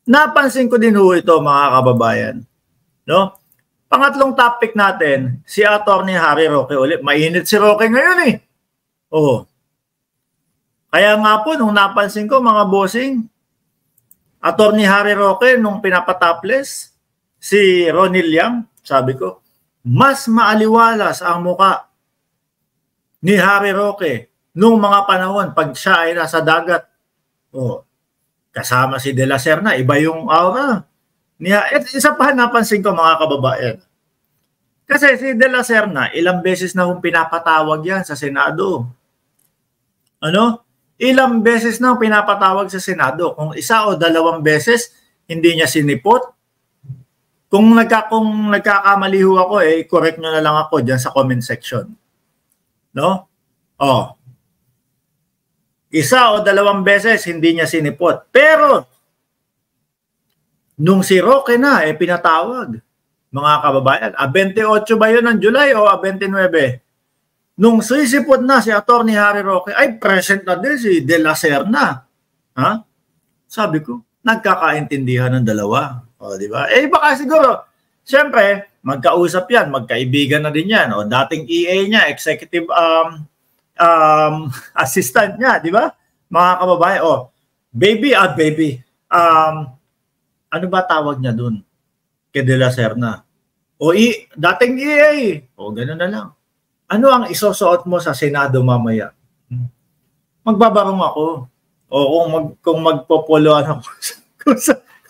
napansin ko din ho ito mga kababayan. No? Pangatlong topic natin, si Atty. Harry Roque ulit. Mainit si Roque ngayon eh. Oh. Kaya nga po, nung napansin ko mga bossing, Atty. Harry Roque, nung pinapatopless, si Ronil Yang, sabi ko, mas maaliwalas ang muka ni Harry Roque nung mga panahon pag siya ay nasa dagat. Oh. Kasama si De La Serna, iba yung aura. Isa pa napansin ko mga kababayan. Kasi si De La Serna, ilang beses na kung pinapatawag yan sa Senado. Ano? Ilang beses na pinapatawag sa Senado. Kung isa o dalawang beses, hindi niya sinipot. Kung nagkakamali ho ako, correct nyo na lang ako dyan sa comment section. No? Oh. Isa o dalawang beses, hindi niya sinipot. Pero, nung si Roque na, pinatawag, mga kababayan, 28 ba yun ng July o 29? Nung sisipot na si Atty. Harry Roque, ay present na din si De La Serna. Ha? Sabi ko, nagkakaintindihan ng dalawa. O, di ba? Baka siguro, siyempre, magkausap yan, magkaibigan na din yan. O, dating EA niya, executive assistant niya, di ba? Mga kababayan, baby. Ano ba tawag niya dun? Kay De La Serna. Dating EA. Ganun na lang. Ano ang isusuot mo sa Senado mamaya? Magbabarong ako. Kung magpopoloan ako.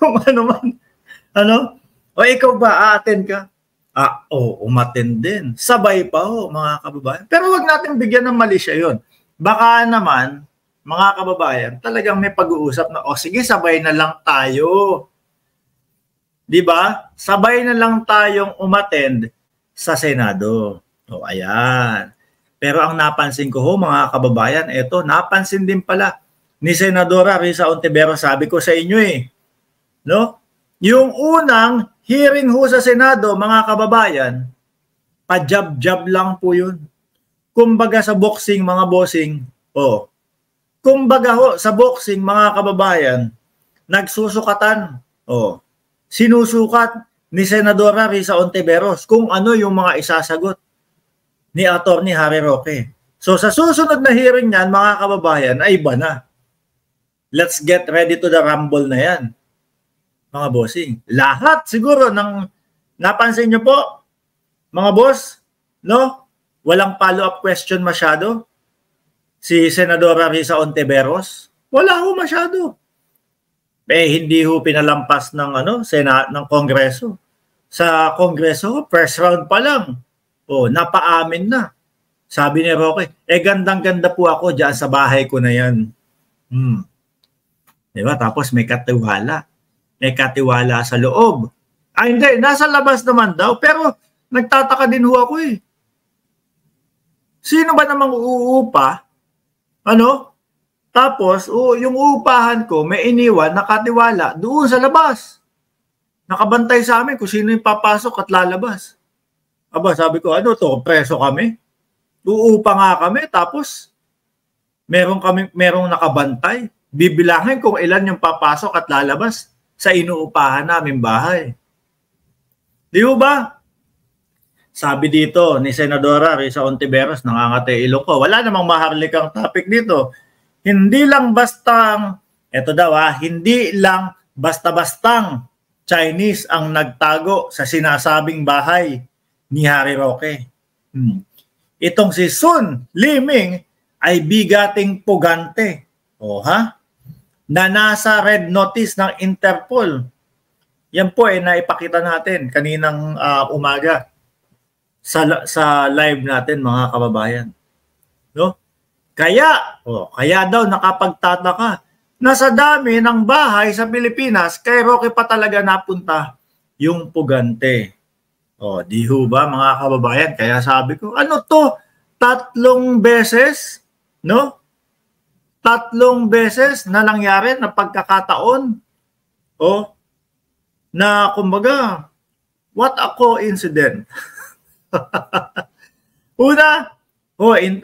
kung ano man. Ano? Ikaw ba? A-attend ka? Umattend din. Sabay pa mga kababayan. Pero wag natin bigyan ng mali siya yun. Baka naman, mga kababayan, talagang may pag-uusap na, sige, sabay na lang tayo. Di ba? Sabay na lang tayong umattend sa Senado. Ayan. Pero ang napansin ko mga kababayan, napansin din pala ni Senadora Risa Ontiveros, sabi ko sa inyo no? Yung unang hearing sa Senado, mga kababayan, pa-jab-jab lang po yun. Kumbaga sa boxing, mga bossing, kumbaga sa boxing, mga kababayan, nagsusukatan, sinusukat ni Senadora Risa Ontiveros kung ano yung mga isasagot ni Atty. Harry Roque. So sa susunod na hearing niyan, mga kababayan, ay iba na. Let's get ready to the rumble na yan. Mga bossing. Lahat siguro napansin nyo po, mga boss, no? Walang follow-up question masyado. Si Senadora Risa Ontiveros, wala masyado. Hindi pinalampas ng ng Kongreso. Sa Kongreso, first round pa lang. Napaamin na. Sabi ni Roque, gandang-ganda po ako diyan sa bahay ko na yan. Diba? Tapos may katiwala. May katiwala sa loob. Hindi, nasa labas naman daw. Pero nagtataka din ako Sino ba namang uupa? Tapos, yung uupahan ko, may iniwan, nakatiwala, doon sa labas. Nakabantay sa amin kung sino yung papasok at lalabas. Sabi ko, preso kami? Uupa nga kami, tapos merong nakabantay. Bibilangin kung ilan yung papasok at lalabas sa inuupahan namin bahay. Di ba? Sabi dito ni Senadora Risa Ontiveros, nangangati ilong ko, wala namang maharlikang topic dito. Hindi lang basta-bastang Chinese ang nagtago sa sinasabing bahay ni Harry Roque. Itong si Sun Liming ay bigating pugante. Na nasa red notice ng Interpol. Yan po naipakita natin kaninang umaga sa live natin, mga kababayan. No? Kaya daw nakapagtataka na sa dami ng bahay sa Pilipinas, kay Roque pa talaga napunta yung pugante. Di ba mga kababayan? Kaya sabi ko, 3 beses, no? 3 beses na nangyari na pagkakataon. Na kumbaga, what a coincidence. Una,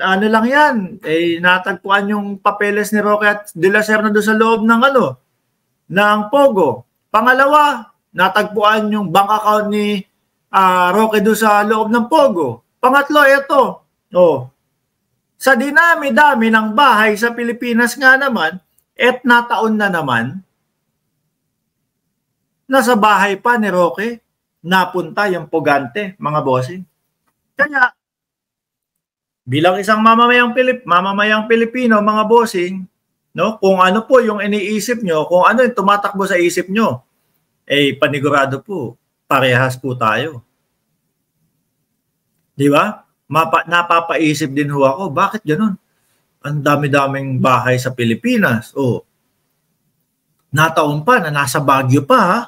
ano lang yan, natagpuan yung papeles ni Roque at De La Serna doon sa loob ng ng Pogo. Pangalawa, natagpuan yung bank account ni Roque doon sa loob ng Pogo. Pangatlo, ito. Sa dinami-dami ng bahay sa Pilipinas nga naman, nataon na naman, nasa bahay pa ni Roque, napunta yung pugante, mga bossing. Kaya, bilang isang mamamayang Pilipino, mga bossing, no, kung ano po yung iniisip nyo, kung ano yung tumatakbo sa isip nyo, panigurado po, parehas po tayo. Di ba? Napapaisip din ho ako, bakit ganun? Ang dami-daming bahay sa Pilipinas. Nataon pa na nasa Baguio pa, ha?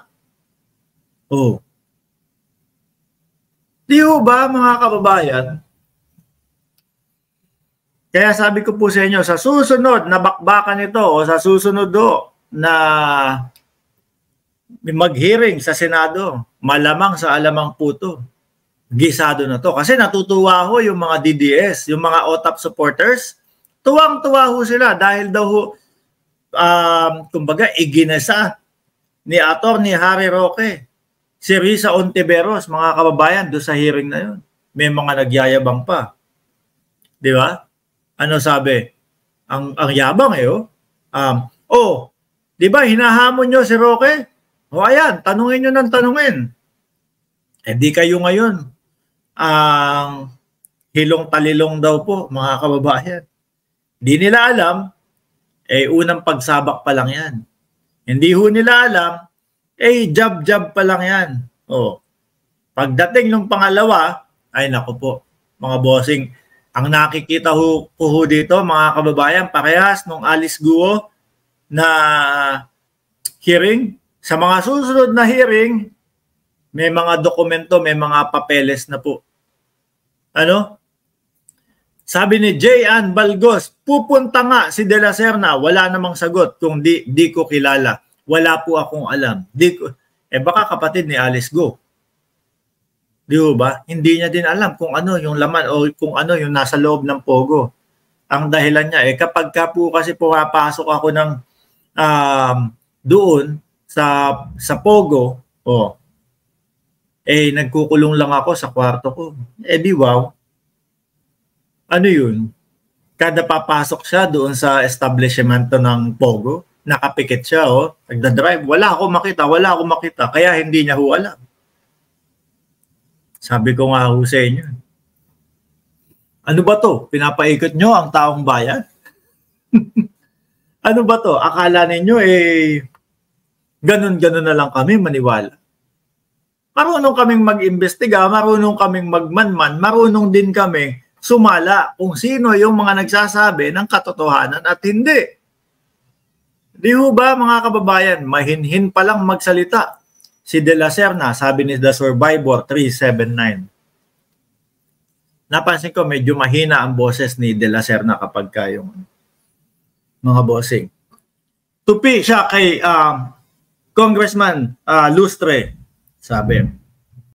Di ho ba, mga kababayan? Kaya sabi ko po sa inyo, sa susunod na bakbakan ito o sa susunod na mag-hearing sa Senado, malamang sa alamang puto, gisado na to. Kasi natutuwa ho yung mga DDS, yung mga OTAP supporters, tuwang-tuwa ho sila dahil daw ho, kumbaga, iginasa ni Atty. Harry Roque, si Risa Ontiveros, mga kababayan, doon sa hearing na yun. May mga nagyayabang pa. Di ba? Ano sabi? Ang yabang di ba, hinahamon nyo si Roque? Ayan, tanungin nyo ng tanungin. Di kayo ngayon ang hilong talilong daw po, mga kababayan. Di nila alam, unang pagsabak pa lang yan. Hindi ho nila alam, jab-jab pa lang yan. Pagdating ng pangalawa, ay naku po, mga bossing, ang nakikita ko dito, mga kababayan, parehas nung Alice Guo na hearing. Sa mga susunod na hearing, may mga dokumento, may mga papeles na po. Sabi ni J.Ann Balgos, pupunta nga si De La Serna, wala namang sagot kung di ko kilala. Wala po akong alam. Baka kapatid ni Alice Guo. Di ba? Hindi niya din alam kung ano yung laman o kung ano yung nasa loob ng Pogo. Ang dahilan niya, kapag ka po kasi pumapasok ako ng doon sa Pogo, nagkukulong lang ako sa kwarto ko. Di wow. Ano yun? Kada papasok siya doon sa establishment ng Pogo, nakapikit siya, nagdadrive. Wala akong makita. Kaya hindi niya ho alam. Sabi ko nga ho sa inyo. Ano ba to? Pinapaikot nyo ang taong bayan? Ano ba to? Akala ninyo ganun-ganun na lang kami maniwala. Marunong kaming mag-imbestiga, marunong kaming magmanman, marunong din kami sumala kung sino yung mga nagsasabi ng katotohanan at hindi. Di ho ba, mga kababayan, mahinhin pa lang magsalita si De La Serna, sabi ni The Survivor 379. Napansin ko medyo mahina ang boses ni De La Serna kapag kayong mga bossing. Tupi siya kay Congressman Lustre, sabi.